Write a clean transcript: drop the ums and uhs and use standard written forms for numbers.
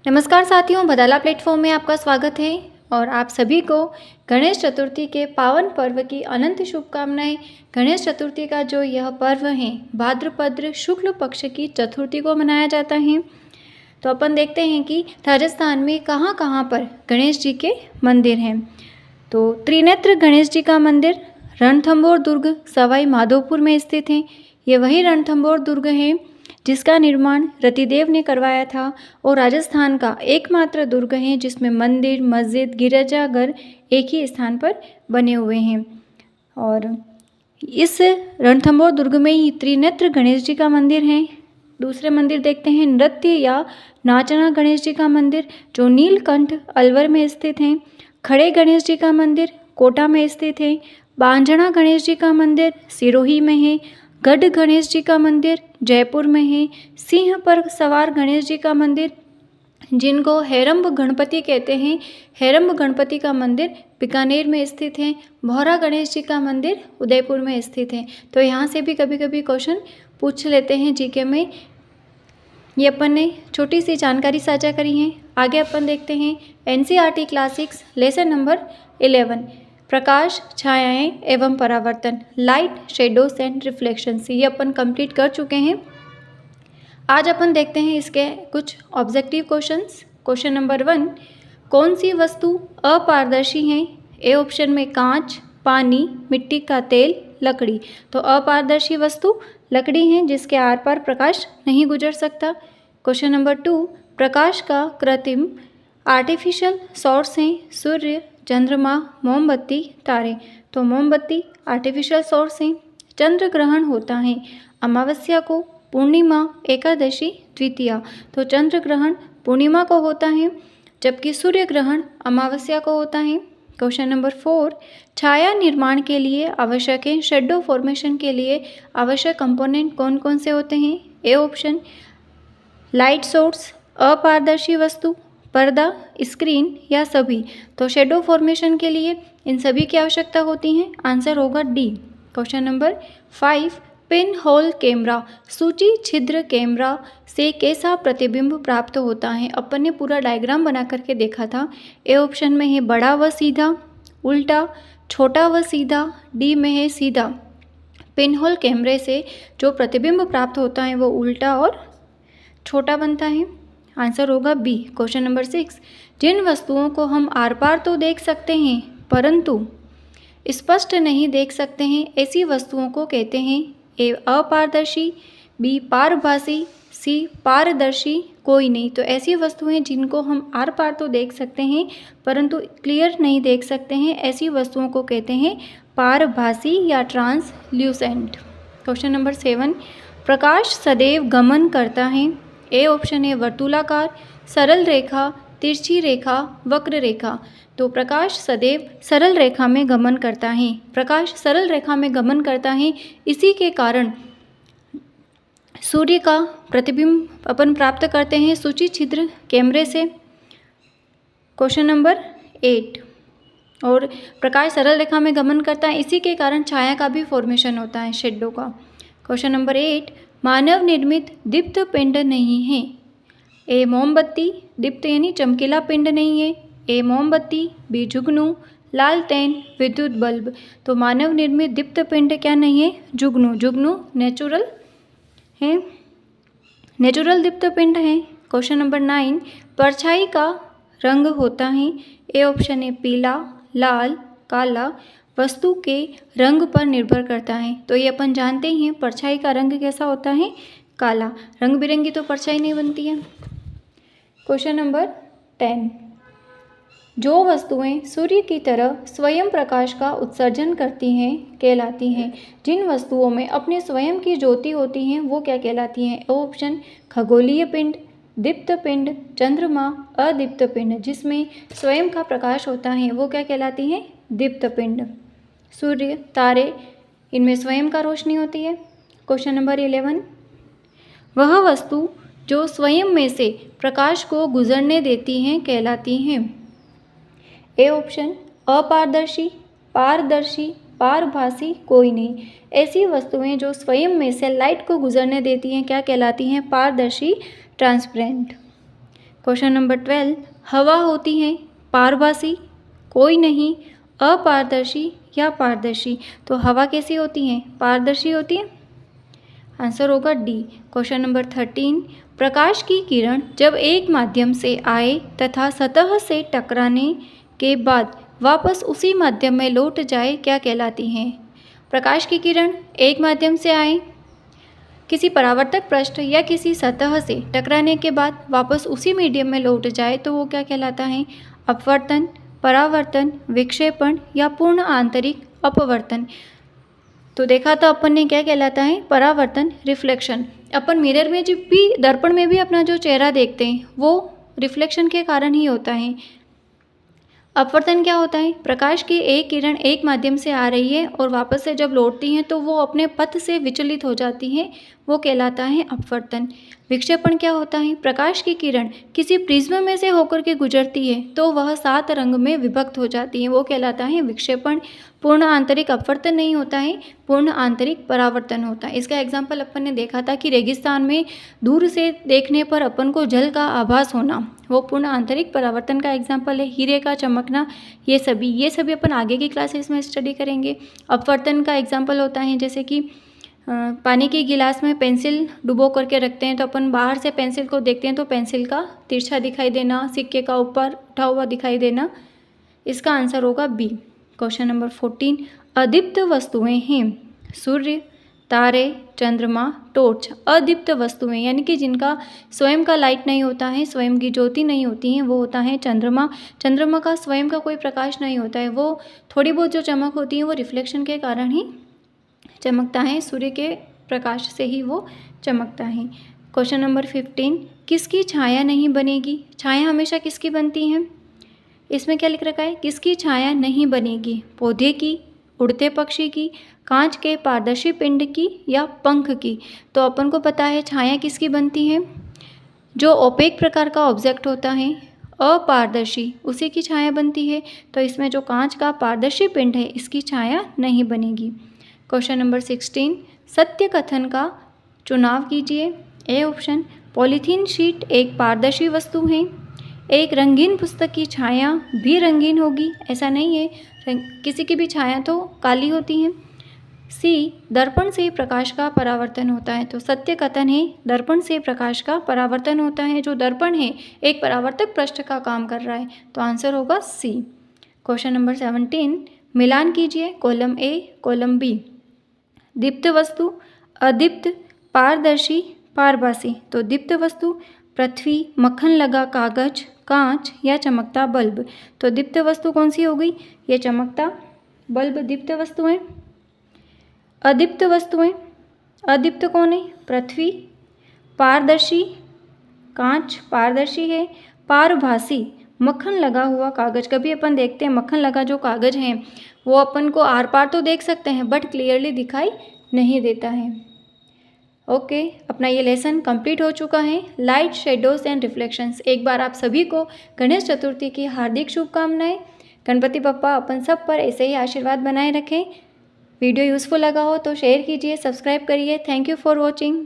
नमस्कार साथियों, बदाला प्लेटफॉर्म में आपका स्वागत है और आप सभी को गणेश चतुर्थी के पावन पर्व की अनंत शुभकामनाएं। गणेश चतुर्थी का जो यह पर्व है भाद्रपद शुक्ल पक्ष की चतुर्थी को मनाया जाता है। तो अपन देखते हैं कि राजस्थान में कहाँ कहाँ पर गणेश जी के मंदिर हैं। तो त्रिनेत्र गणेश जी का मंदिर रणथंभौर दुर्ग सवाई माधोपुर में स्थित है। ये वही रणथंभौर दुर्ग है जिसका निर्माण रतिदेव ने करवाया था और राजस्थान का एकमात्र दुर्ग है जिसमें मंदिर, मस्जिद, गिरजाघर एक ही स्थान पर बने हुए हैं। और इस रणथंभौर दुर्ग में ही त्रिनेत्र गणेश जी का मंदिर है। दूसरे मंदिर देखते हैं नृत्य या नाचना गणेश जी का मंदिर जो नीलकंठ अलवर में स्थित है। खड़े गणेश जी का मंदिर कोटा में स्थित है। बांझणा गणेश जी का मंदिर सिरोही में है। गढ़ गणेश जी का मंदिर जयपुर में है। सिंह पर सवार गणेश जी का मंदिर जिनको हेरम्ब गणपति कहते हैं, हेरम्ब गणपति का मंदिर बीकानेर में स्थित है। भौरा गणेश जी का मंदिर उदयपुर में स्थित है। तो यहाँ से भी कभी कभी क्वेश्चन पूछ लेते हैं जीके में। ये अपन ने छोटी सी जानकारी साझा करी है। आगे अपन देखते हैं एनसीईआरटी क्लास 6 लेसन नंबर 11 प्रकाश, छायाएं एवं परावर्तन, लाइट, शेडोज एंड रिफ्लेक्शंस। ये अपन कंप्लीट कर चुके हैं। आज अपन देखते हैं इसके कुछ ऑब्जेक्टिव क्वेश्चंस। क्वेश्चन नंबर 1, कौन सी वस्तु अपारदर्शी है? ए ऑप्शन में कांच, पानी, मिट्टी का तेल, लकड़ी। तो अपारदर्शी वस्तु लकड़ी है जिसके आर पार प्रकाश नहीं गुजर सकता। क्वेश्चन नंबर 2, प्रकाश का कृत्रिम आर्टिफिशियल सोर्स है सूर्य, चंद्रमा, मोमबत्ती, तारे। तो मोमबत्ती आर्टिफिशियल सोर्स है। चंद्र ग्रहण होता है अमावस्या को, पूर्णिमा, एकादशी, द्वितीया। तो चंद्र ग्रहण पूर्णिमा को होता है जबकि सूर्य ग्रहण अमावस्या को होता है। क्वेश्चन नंबर 4, छाया निर्माण के लिए आवश्यक है शेडो फॉर्मेशन के लिए आवश्यक कंपोनेंट कौन कौन से होते हैं? ए ऑप्शन लाइट सोर्स, अपारदर्शी वस्तु, पर्दा, स्क्रीन या सभी। तो शेडो फॉर्मेशन के लिए इन सभी की आवश्यकता होती है। आंसर होगा D. Question number 5, pin hole camera, सूची छिद्र कैमरा से कैसा प्रतिबिंब प्राप्त होता है? अपन ने पूरा डायग्राम बना करके देखा था। ए ऑप्शन में है बड़ा व सीधा, उल्टा, छोटा व सीधा, डी में है सीधा। पिन होल कैमरे से जो प्रतिबिंब प्राप्त होता है वो उल्टा और छोटा बनता है। आंसर होगा बी। क्वेश्चन नंबर 6, जिन वस्तुओं को हम आर पार तो देख सकते हैं परंतु स्पष्ट नहीं देख सकते हैं ऐसी वस्तुओं को कहते हैं? ए अपारदर्शी, बी पारभासी, सी पारदर्शी, कोई नहीं। तो ऐसी वस्तुएं जिनको हम आर पार तो देख सकते हैं परंतु क्लियर नहीं देख सकते हैं ऐसी वस्तुओं को कहते हैं पारभासी या ट्रांसल्यूसेंट। क्वेश्चन नंबर 7, प्रकाश सदैव गमन करता है। ए ऑप्शन है वर्तुलाकार, सरल रेखा, तिरछी रेखा, वक्र रेखा। तो प्रकाश सदैव सरल रेखा में गमन करता है। प्रकाश सरल रेखा में गमन करता है, इसी के कारण सूर्य का प्रतिबिंब अपन प्राप्त करते हैं सूची छिद्र कैमरे से। क्वेश्चन नंबर 8, और प्रकाश सरल रेखा में गमन करता है इसी के कारण छाया का भी फॉर्मेशन होता है, शेडो का। क्वेश्चन नंबर 8, मानव निर्मित दीप्त पिंड नहीं है। ए मोमबत्ती, दीप्त यानी चमकीला पिंड नहीं है। ए मोमबत्ती, बी जुगनू, लालटेन, विद्युत बल्ब। तो मानव निर्मित दीप्त पिंड क्या नहीं है? जुगनू। जुगनू नेचुरल है, नेचुरल दीप्त पिंड है। क्वेश्चन नंबर 9, परछाई का रंग होता है। ए ऑप्शन है पीला, लाल, काला, वस्तु के रंग पर निर्भर करता है। तो ये अपन जानते ही हैं परछाई का रंग कैसा होता है? काला। रंग बिरंगी तो परछाई नहीं बनती है। क्वेश्चन नंबर 10, जो वस्तुएं सूर्य की तरह स्वयं प्रकाश का उत्सर्जन करती हैं कहलाती हैं? जिन वस्तुओं में अपने स्वयं की ज्योति होती हैं वो क्या कहलाती हैं? ऑप्शन खगोलीय पिंड, दीप्त पिंड, चंद्रमा, अदीप्त पिंड। जिसमें स्वयं का प्रकाश होता है वो क्या कहलाती हैं? दीप्त पिंड। सूर्य, तारे, इनमें स्वयं का रोशनी होती है। क्वेश्चन नंबर 11, वह वस्तु जो स्वयं में से प्रकाश को गुजरने देती हैं कहलाती हैं? ए ऑप्शन अपारदर्शी, पारदर्शी, पारभासी, कोई नहीं। ऐसी वस्तुएं जो स्वयं में से लाइट को गुजरने देती हैं क्या कहलाती हैं? पारदर्शी, ट्रांसपेरेंट। क्वेश्चन नंबर 12, हवा होती है पारभासी, कोई नहीं, अपारदर्शी या पारदर्शी। तो हवा कैसी होती है? पारदर्शी होती है। आंसर होगा डी। क्वेश्चन नंबर 13, प्रकाश की किरण जब एक माध्यम से आए तथा सतह से टकराने के बाद वापस उसी माध्यम में लौट जाए क्या कहलाती हैं? प्रकाश की किरण एक माध्यम से आए, किसी परावर्तक पृष्ठ या किसी सतह से टकराने के बाद वापस उसी मीडियम में लौट जाए तो वो क्या कहलाता है? अपवर्तन, परावर्तन, विक्षेपण या पूर्ण आंतरिक अपवर्तन। तो देखा था अपन ने क्या कहलाता है? परावर्तन, रिफ्लेक्शन। अपन मिरर में जब भी, दर्पण में भी अपना जो चेहरा देखते हैं वो रिफ्लेक्शन के कारण ही होता है। अपवर्तन क्या होता है? प्रकाश की एक किरण एक माध्यम से आ रही है और वापस से जब लौटती हैं तो वो अपने पथ से विचलित हो जाती हैं, वो कहलाता है अपवर्तन। विक्षेपण क्या होता है? प्रकाश की किरण किसी प्रिज्म में से होकर के गुजरती है तो वह 7 रंग में विभक्त हो जाती है, वो कहलाता है विक्षेपण। पूर्ण आंतरिक अपवर्तन नहीं होता है, पूर्ण आंतरिक परावर्तन होता है। इसका एग्जाम्पल अपन ने देखा था कि रेगिस्तान में दूर से देखने पर अपन को जल का आभास होना, वो पूर्ण आंतरिक परावर्तन का एग्जाम्पल है। हीरे का चमकना, ये सभी अपन आगे की क्लासेस में स्टडी करेंगे। अपवर्तन का एग्जाम्पल होता है जैसे कि पानी के गिलास में पेंसिल डुबो करके रखते हैं तो अपन बाहर से पेंसिल को देखते हैं तो पेंसिल का तिरछा दिखाई देना, सिक्के का ऊपर उठा हुआ दिखाई देना। इसका आंसर होगा बी। क्वेश्चन नंबर 14, अदीप्त वस्तुएं हैं सूर्य, तारे, चंद्रमा, टॉर्च। अदीप्त वस्तुएं यानी कि जिनका स्वयं का लाइट नहीं होता है, स्वयं की ज्योति नहीं होती है, वो होता है चंद्रमा। चंद्रमा का स्वयं का कोई प्रकाश नहीं होता है, वो थोड़ी बहुत जो चमक होती है वो रिफ्लेक्शन के कारण ही चमकता है, सूर्य के प्रकाश से ही वो चमकता है। क्वेश्चन नंबर 15, किसकी छाया नहीं बनेगी? छाया हमेशा किसकी बनती है? इसमें क्या लिख रखा है? किसकी छाया नहीं बनेगी? पौधे की, उड़ते पक्षी की, कांच के पारदर्शी पिंड की या पंख की? तो अपन को पता है छाया किसकी बनती है? जो ओपेक प्रकार का ऑब्जेक्ट होता है, अपारदर्शी, उसी की छाया बनती है। तो इसमें जो कांच का पारदर्शी पिंड है इसकी छाया नहीं बनेगी। क्वेश्चन नंबर 16, सत्य कथन का चुनाव कीजिए। ए ऑप्शन, पॉलीथीन शीट एक पारदर्शी वस्तु है। एक रंगीन पुस्तक की छाया भी रंगीन होगी, ऐसा नहीं है, किसी की भी छाया तो काली होती है। सी, दर्पण से प्रकाश का परावर्तन होता है। तो सत्य कथन है दर्पण से प्रकाश का परावर्तन होता है। जो दर्पण है एक परावर्तक पृष्ठ का काम कर रहा है, तो आंसर होगा सी। क्वेश्चन नंबर 17, मिलान कीजिए कॉलम ए कॉलम बी। दीप्त वस्तु, अदीप्त, पारदर्शी, पारभासी। तो दीप्त वस्तु पृथ्वी, मक्खन लगा कागज, कांच या चमकता बल्ब। तो दीप्त वस्तु कौन सी हो गई? ये चमकता बल्ब दीप्त वस्तु है। अदीप्त वस्तुएं, अदीप्त कौन है? पृथ्वी। पारदर्शी, कांच पारदर्शी है। पारभासी, मक्खन लगा हुआ कागज। कभी अपन देखते हैं मक्खन लगा जो कागज है वो अपन को आर पार तो देख सकते हैं बट क्लियरली दिखाई नहीं देता है। ओके, अपना ये लेसन कंप्लीट हो चुका है, लाइट, शेडोज एंड रिफ्लेक्शंस। एक बार आप सभी को गणेश चतुर्थी की हार्दिक शुभकामनाएं। गणपति बप्पा अपन सब पर ऐसे ही आशीर्वाद बनाए रखें। वीडियो यूज़फुल लगा हो तो शेयर कीजिए, सब्सक्राइब करिए। Thank you for watching.